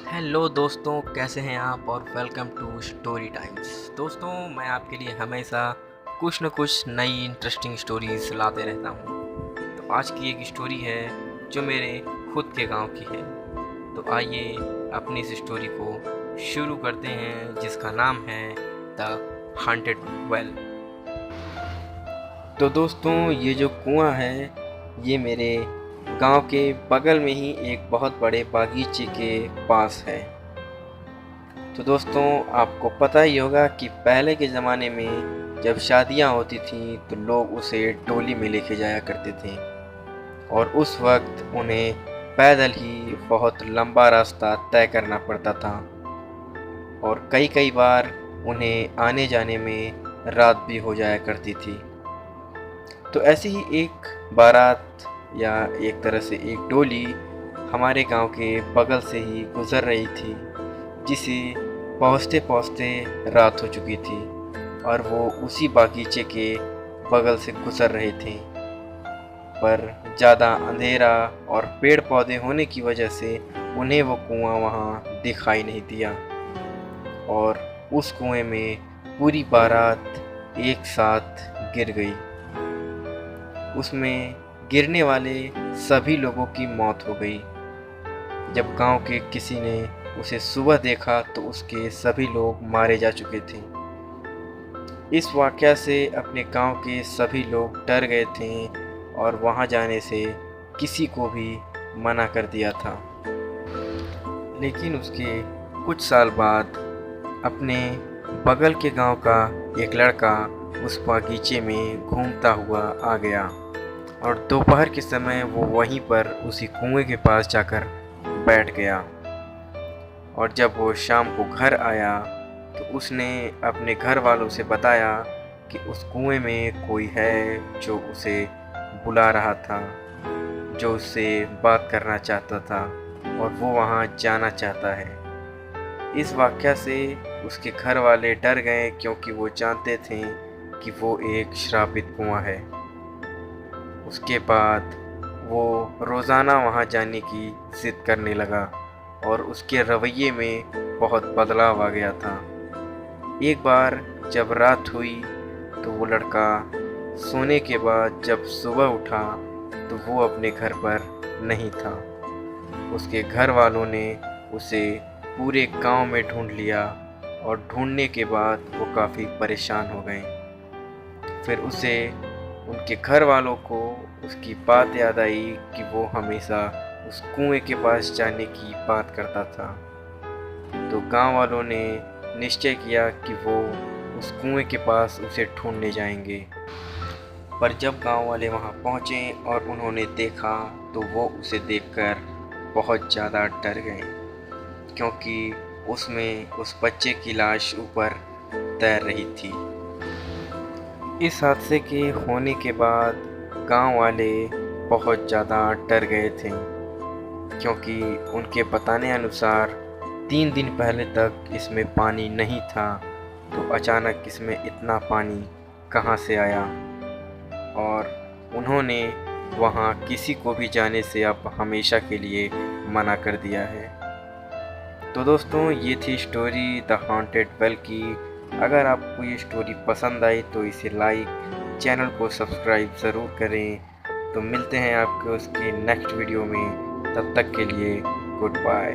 Hello दोस्तों, कैसे हैं आप और वेलकम टू स्टोरी टाइम्स। दोस्तों, मैं आपके लिए हमेशा कुछ न कुछ नई इंटरेस्टिंग स्टोरीज लाते रहता हूँ। तो आज की एक स्टोरी है जो मेरे खुद के गांव की है। तो आइए अपनी इस स्टोरी को शुरू करते हैं, जिसका नाम है द हॉन्टेड वेल। तो दोस्तों, ये जो कुआं है ये मेरे गांव के बगल में ही एक बहुत बड़े बागीचे के पास है। तो दोस्तों, आपको पता ही होगा कि पहले के ज़माने में जब शादियां होती थीं तो लोग उसे डोली में लेके जाया करते थे और उस वक्त उन्हें पैदल ही बहुत लंबा रास्ता तय करना पड़ता था और कई कई बार उन्हें आने जाने में रात भी हो जाया करती थी। तो ऐसी ही एक बारात या एक तरह से एक डोली हमारे गांव के बगल से ही गुज़र रही थी, जिसे पहुँचते पहुँचते रात हो चुकी थी और वो उसी बागीचे के बगल से गुज़र रहे थे। पर ज़्यादा अंधेरा और पेड़ पौधे होने की वजह से उन्हें वो कुआं वहाँ दिखाई नहीं दिया और उस कुएं में पूरी बारात एक साथ गिर गई। उसमें गिरने वाले सभी लोगों की मौत हो गई। जब गांव के किसी ने उसे सुबह देखा तो उसके सभी लोग मारे जा चुके थे। इस वाकया से अपने गांव के सभी लोग डर गए थे और वहां जाने से किसी को भी मना कर दिया था। लेकिन उसके कुछ साल बाद अपने बगल के गांव का एक लड़का उस बागीचे में घूमता हुआ आ गया और दोपहर के समय वो वहीं पर उसी कुएं के पास जाकर बैठ गया। और जब वो शाम को घर आया तो उसने अपने घर वालों से बताया कि उस कुएं में कोई है जो उसे बुला रहा था, जो उससे बात करना चाहता था और वो वहाँ जाना चाहता है। इस वाकया से उसके घर वाले डर गए, क्योंकि वो जानते थे कि वो एक श्रापित कुआं है। उसके बाद वो रोज़ाना वहाँ जाने की ज़िद करने लगा और उसके रवैये में बहुत बदलाव आ गया था। एक बार जब रात हुई तो वो लड़का सोने के बाद जब सुबह उठा तो वो अपने घर पर नहीं था। उसके घर वालों ने उसे पूरे गांव में ढूंढ लिया और ढूंढने के बाद वो काफ़ी परेशान हो गए। फिर उसे उनके घर वालों को उसकी बात याद आई कि वो हमेशा उस कुएं के पास जाने की बात करता था। तो गांव वालों ने निश्चय किया कि वो उस कुएं के पास उसे ढूंढने जाएंगे। पर जब गांव वाले वहां पहुंचे और उन्होंने देखा तो वो उसे देखकर बहुत ज़्यादा डर गए, क्योंकि उसमें उस बच्चे की लाश ऊपर तैर रही थी। इस हादसे के होने के बाद गांव वाले बहुत ज़्यादा डर गए थे, क्योंकि उनके बताने अनुसार 3 दिन पहले तक इसमें पानी नहीं था, तो अचानक इसमें इतना पानी कहाँ से आया। और उन्होंने वहाँ किसी को भी जाने से अब हमेशा के लिए मना कर दिया है। तो दोस्तों, ये थी स्टोरी द हॉन्टेड वेल की। अगर आपको ये स्टोरी पसंद आई तो इसे लाइक, चैनल को सब्सक्राइब ज़रूर करें। तो मिलते हैं आपको उसके नेक्स्ट वीडियो में। तब तक के लिए गुड बाय।